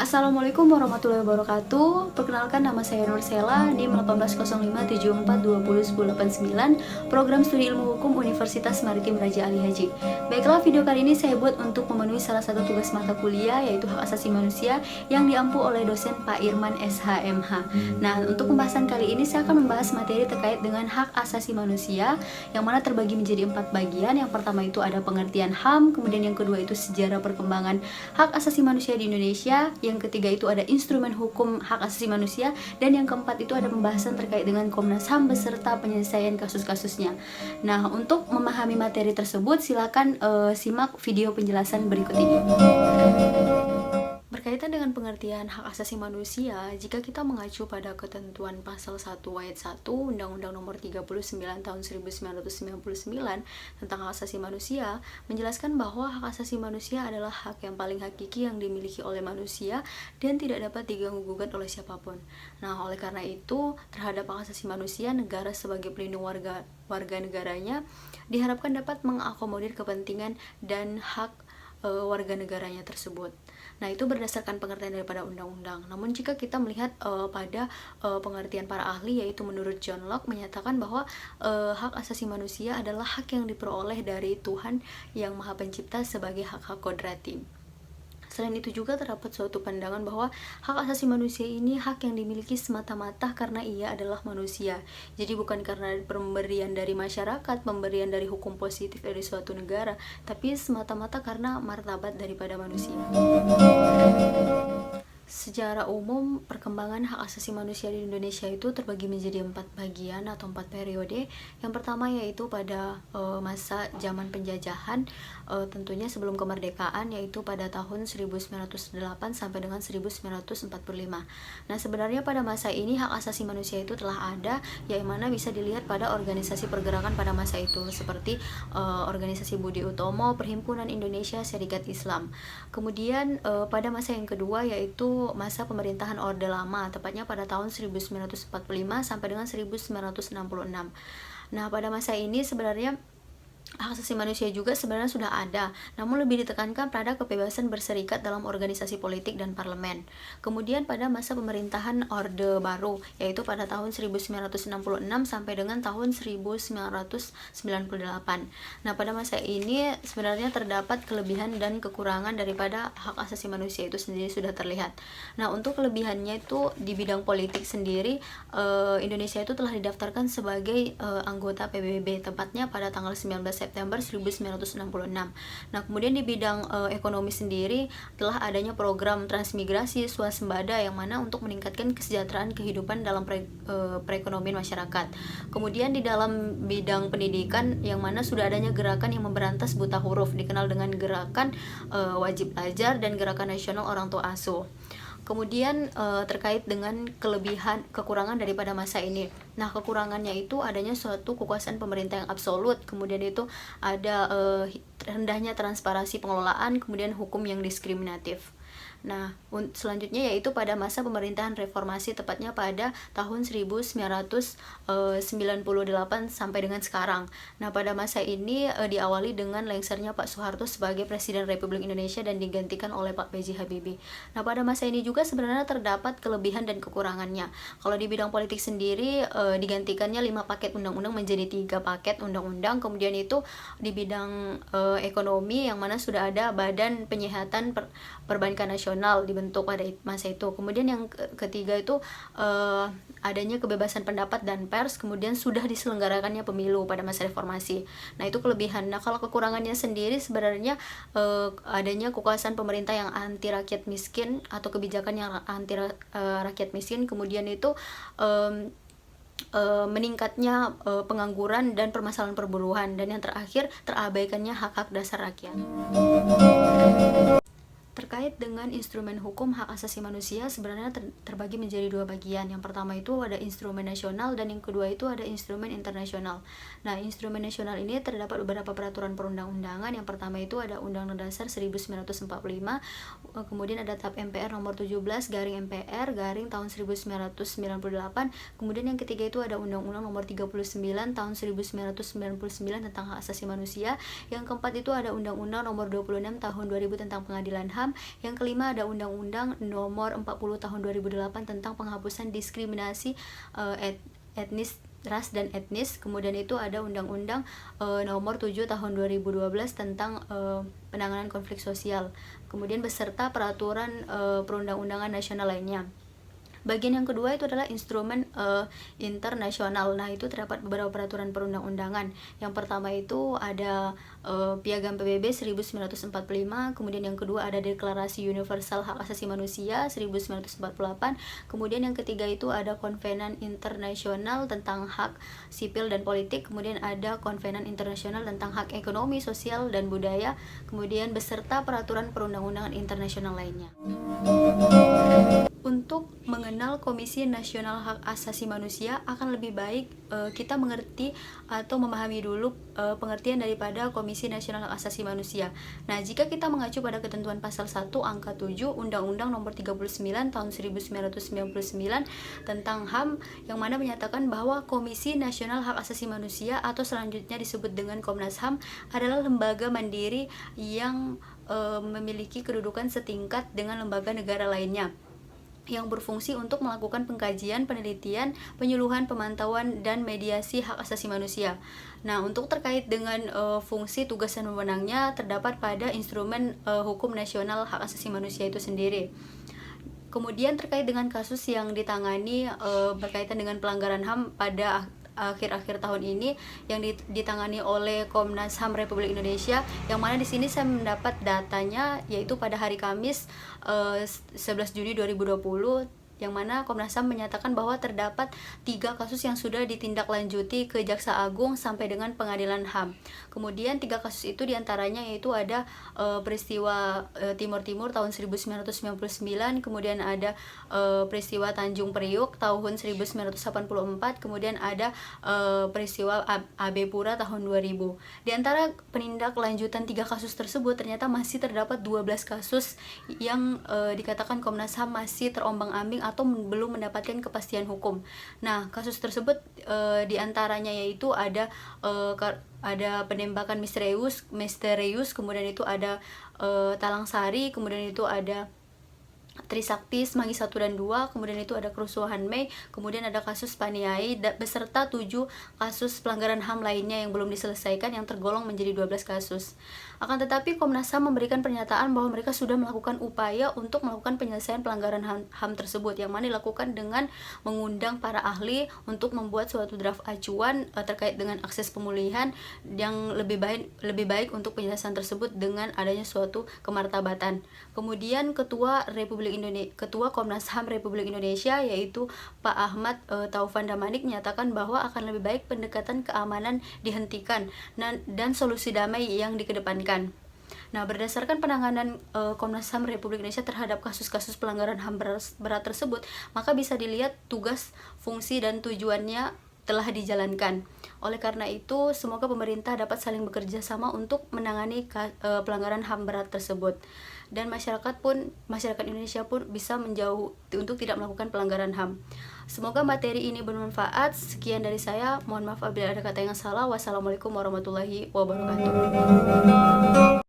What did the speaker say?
Assalamualaikum warahmatullahi wabarakatuh. Perkenalkan, nama saya Nursela, NIM 180574201089, Program Studi Ilmu Hukum Universitas Maritim Raja Ali Haji. Baiklah, video kali ini saya buat untuk memenuhi salah satu tugas mata kuliah, yaitu Hak Asasi Manusia, yang diampu oleh dosen Pak Irman SHMH. Nah, untuk pembahasan kali ini saya akan membahas materi terkait dengan hak asasi manusia, yang mana terbagi menjadi 4 bagian. Yang pertama itu ada pengertian HAM, kemudian yang kedua itu sejarah perkembangan hak asasi manusia di Indonesia, yang ketiga itu ada instrumen hukum hak asasi manusia, dan yang keempat itu ada pembahasan terkait dengan Komnas HAM beserta penyelesaian kasus-kasusnya. Nah, untuk memahami materi tersebut silakan simak video penjelasan berikut ini. Berkaitan dengan pengertian hak asasi manusia, jika kita mengacu pada ketentuan pasal 1 ayat 1 Undang-Undang Nomor 39 Tahun 1999 tentang hak asasi manusia, menjelaskan bahwa hak asasi manusia adalah hak yang paling hakiki yang dimiliki oleh manusia dan tidak dapat diganggu-gugat oleh siapapun. Nah, oleh karena itu, terhadap hak asasi manusia, negara sebagai pelindung warga negaranya diharapkan dapat mengakomodir kepentingan dan hak warga negaranya tersebut. Nah, itu berdasarkan pengertian daripada undang-undang. Namun jika kita melihat pada pengertian para ahli, yaitu menurut John Locke menyatakan bahwa hak asasi manusia adalah hak yang diperoleh dari Tuhan yang Maha Pencipta sebagai hak-hak kodrati. Selain itu juga terdapat suatu pandangan bahwa hak asasi manusia ini hak yang dimiliki semata-mata karena ia adalah manusia. Jadi bukan karena pemberian dari masyarakat, pemberian dari hukum positif dari suatu negara, tapi semata-mata karena martabat daripada manusia. Secara umum, perkembangan hak asasi manusia di Indonesia itu terbagi menjadi 4 bagian atau 4 periode. Yang pertama yaitu pada masa zaman penjajahan, tentunya sebelum kemerdekaan, yaitu pada tahun 1908 sampai dengan 1945. Nah, sebenarnya pada masa ini hak asasi manusia itu telah ada, yang mana bisa dilihat pada organisasi pergerakan pada masa itu, seperti organisasi Budi Utomo, Perhimpunan Indonesia Syarikat Islam. Kemudian pada masa yang kedua yaitu masa pemerintahan Orde Lama, tepatnya pada tahun 1945 sampai dengan 1966. Nah, pada masa ini sebenarnya hak asasi manusia juga sebenarnya sudah ada, namun lebih ditekankan pada kebebasan berserikat dalam organisasi politik dan parlemen. Kemudian pada masa pemerintahan Orde Baru, yaitu pada tahun 1966 sampai dengan tahun 1998. Nah, pada masa ini sebenarnya terdapat kelebihan dan kekurangan daripada hak asasi manusia itu sendiri sudah terlihat. Nah, untuk kelebihannya itu di bidang politik sendiri, Indonesia itu telah didaftarkan sebagai anggota PBB, tepatnya pada tanggal 19 September 1966. Nah, kemudian di bidang ekonomi sendiri telah adanya program transmigrasi swasembada, yang mana untuk meningkatkan kesejahteraan kehidupan dalam perekonomian masyarakat. Kemudian di dalam bidang pendidikan, yang mana sudah adanya gerakan yang memberantas buta huruf, dikenal dengan gerakan wajib belajar dan gerakan nasional orang tua asuh. Kemudian terkait dengan kekurangan daripada masa ini. Nah, kekurangannya itu adanya suatu kekuasaan pemerintah yang absolut, kemudian itu ada rendahnya transparansi pengelolaan, kemudian hukum yang diskriminatif. Nah, selanjutnya yaitu pada masa pemerintahan reformasi, tepatnya pada tahun 1998 sampai dengan sekarang. Nah, pada masa ini diawali dengan lengsernya Pak Soeharto sebagai Presiden Republik Indonesia dan digantikan oleh Pak B.J. Habibie. Nah, pada masa ini juga sebenarnya terdapat kelebihan dan kekurangannya. Kalau di bidang politik sendiri, digantikannya 5 paket undang-undang menjadi 3 paket undang-undang. Kemudian itu di bidang ekonomi, yang mana sudah ada Badan Penyihatan Perbankan Nasional dibentuk pada masa itu. Kemudian yang ketiga itu adanya kebebasan pendapat dan pers, kemudian sudah diselenggarakannya pemilu pada masa reformasi. Nah, itu kelebihan. Nah, kalau kekurangannya sendiri sebenarnya adanya kekuasaan pemerintah yang anti rakyat miskin atau kebijakan yang anti rakyat miskin, kemudian itu meningkatnya pengangguran dan permasalahan perburuan, dan yang terakhir terabaikannya hak-hak dasar rakyat. Terkait dengan instrumen hukum hak asasi manusia sebenarnya terbagi menjadi 2 bagian. Yang pertama itu ada instrumen nasional, dan yang kedua itu ada instrumen internasional. Nah, instrumen nasional ini terdapat beberapa peraturan perundang-undangan. Yang pertama itu ada Undang-Undang Dasar 1945, kemudian ada TAP MPR nomor 17 garing MPR garing tahun 1998. Kemudian yang ketiga itu ada Undang-Undang nomor 39 tahun 1999 tentang hak asasi manusia. Yang keempat itu ada Undang-Undang nomor 26 tahun 2000 tentang pengadilan HAM. Yang kelima ada Undang-Undang Nomor 40 Tahun 2008 tentang penghapusan diskriminasi etnis, ras dan etnis. Kemudian itu ada Undang-Undang Nomor 7 Tahun 2012 tentang penanganan konflik sosial. Kemudian beserta peraturan perundang-undangan nasional lainnya. Bagian yang kedua itu adalah instrumen internasional. Nah, itu terdapat beberapa peraturan perundang-undangan. Yang pertama itu ada Piagam PBB 1945, kemudian yang kedua ada Deklarasi Universal Hak Asasi Manusia 1948, kemudian yang ketiga itu ada Konvenan Internasional tentang Hak Sipil dan Politik, kemudian ada Konvenan Internasional tentang Hak Ekonomi, Sosial, dan Budaya, kemudian beserta peraturan perundang-undangan internasional lainnya. Untuk mengenal Komisi Nasional Hak Asasi Manusia, akan lebih baik kita mengerti atau memahami dulu pengertian daripada Komisi Nasional Hak Asasi Manusia. Nah, jika kita mengacu pada ketentuan pasal 1 angka 7 Undang-Undang Nomor 39 tahun 1999 tentang HAM, yang mana menyatakan bahwa Komisi Nasional Hak Asasi Manusia atau selanjutnya disebut dengan Komnas HAM adalah lembaga mandiri yang memiliki kedudukan setingkat dengan lembaga negara lainnya, yang berfungsi untuk melakukan pengkajian, penelitian, penyuluhan, pemantauan, dan mediasi hak asasi manusia. Nah, untuk terkait dengan fungsi, tugas, dan wewenangnya terdapat pada instrumen hukum nasional hak asasi manusia itu sendiri. Kemudian terkait dengan kasus yang ditangani berkaitan dengan pelanggaran HAM pada akhir-akhir tahun ini yang ditangani oleh Komnas HAM Republik Indonesia, yang mana di sini saya mendapat datanya yaitu pada hari Kamis 11 Juni 2020, yang mana Komnas HAM menyatakan bahwa terdapat 3 kasus yang sudah ditindaklanjuti ke Jaksa Agung sampai dengan Pengadilan HAM. Kemudian 3 kasus itu diantaranya yaitu ada peristiwa Timur Timur tahun 1999, kemudian ada peristiwa Tanjung Priuk tahun 1984, kemudian ada peristiwa AB Pura tahun 2000. Di antara penindaklanjutan 3 kasus tersebut ternyata masih terdapat 12 kasus yang dikatakan Komnas HAM masih terombang-ambing atau belum mendapatkan kepastian hukum. Nah, kasus tersebut diantaranya yaitu ada penembakan misterius, kemudian itu ada Talang Sari, kemudian itu ada Trisakti, Semanggi 1 dan 2, kemudian itu ada kerusuhan Mei, kemudian ada kasus Paniai, beserta 7 kasus pelanggaran HAM lainnya yang belum diselesaikan yang tergolong menjadi 12 kasus. Akan tetapi Komnas HAM memberikan pernyataan bahwa mereka sudah melakukan upaya untuk melakukan penyelesaian pelanggaran HAM tersebut, yang mana dilakukan dengan mengundang para ahli untuk membuat suatu draft acuan terkait dengan akses pemulihan yang lebih baik untuk penyelesaian tersebut dengan adanya suatu kemartabatan. Kemudian Ketua Komnas HAM Republik Indonesia yaitu Pak Ahmad Taufan Damanik menyatakan bahwa akan lebih baik pendekatan keamanan dihentikan dan solusi damai yang dikedepankan. Nah, berdasarkan penanganan Komnas HAM Republik Indonesia terhadap kasus-kasus pelanggaran HAM berat tersebut, maka bisa dilihat tugas, fungsi, dan tujuannya telah dijalankan. Oleh karena itu, semoga pemerintah dapat saling bekerja sama untuk menangani pelanggaran HAM berat tersebut. Dan masyarakat Indonesia pun bisa menjauh untuk tidak melakukan pelanggaran HAM. Semoga materi ini bermanfaat. Sekian dari saya. Mohon maaf apabila ada kata yang salah. Wassalamualaikum warahmatullahi wabarakatuh.